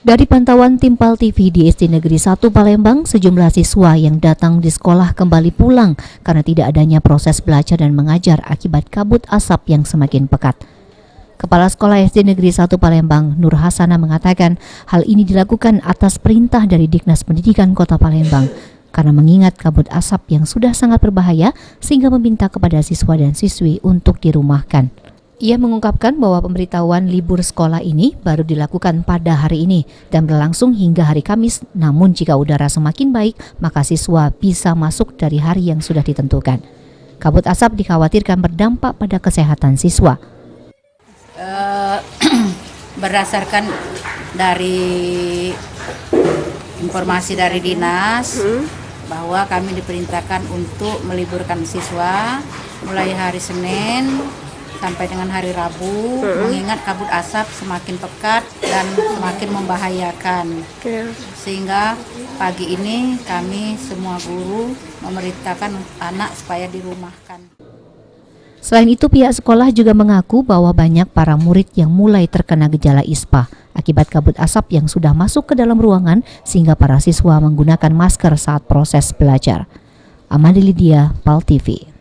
Dari pantauan tim PAL TV di SD Negeri 1 Palembang, sejumlah siswa yang datang di sekolah kembali pulang karena tidak adanya proses belajar dan mengajar akibat kabut asap yang semakin pekat. Kepala Sekolah SD Negeri 1 Palembang, Nur Hasana, mengatakan hal ini dilakukan atas perintah dari Dinas Pendidikan Kota Palembang karena mengingat kabut asap yang sudah sangat berbahaya sehingga meminta kepada siswa dan siswi untuk dirumahkan. Ia mengungkapkan bahwa pemberitahuan libur sekolah ini baru dilakukan pada hari ini dan berlangsung hingga hari Kamis. Namun jika udara semakin baik, maka siswa bisa masuk dari hari yang sudah ditentukan. Kabut asap dikhawatirkan berdampak pada kesehatan siswa. Berdasarkan dari informasi dari dinas bahwa kami diperintahkan untuk meliburkan siswa mulai hari Senin sampai dengan hari Rabu, mengingat kabut asap semakin pekat dan semakin membahayakan. Sehingga pagi ini kami semua guru memerintahkan anak supaya dirumahkan. Selain itu, pihak sekolah juga mengaku bahwa banyak para murid yang mulai terkena gejala ISPA akibat kabut asap yang sudah masuk ke dalam ruangan sehingga para siswa menggunakan masker saat proses belajar. Amanda Lydia, PAL TV.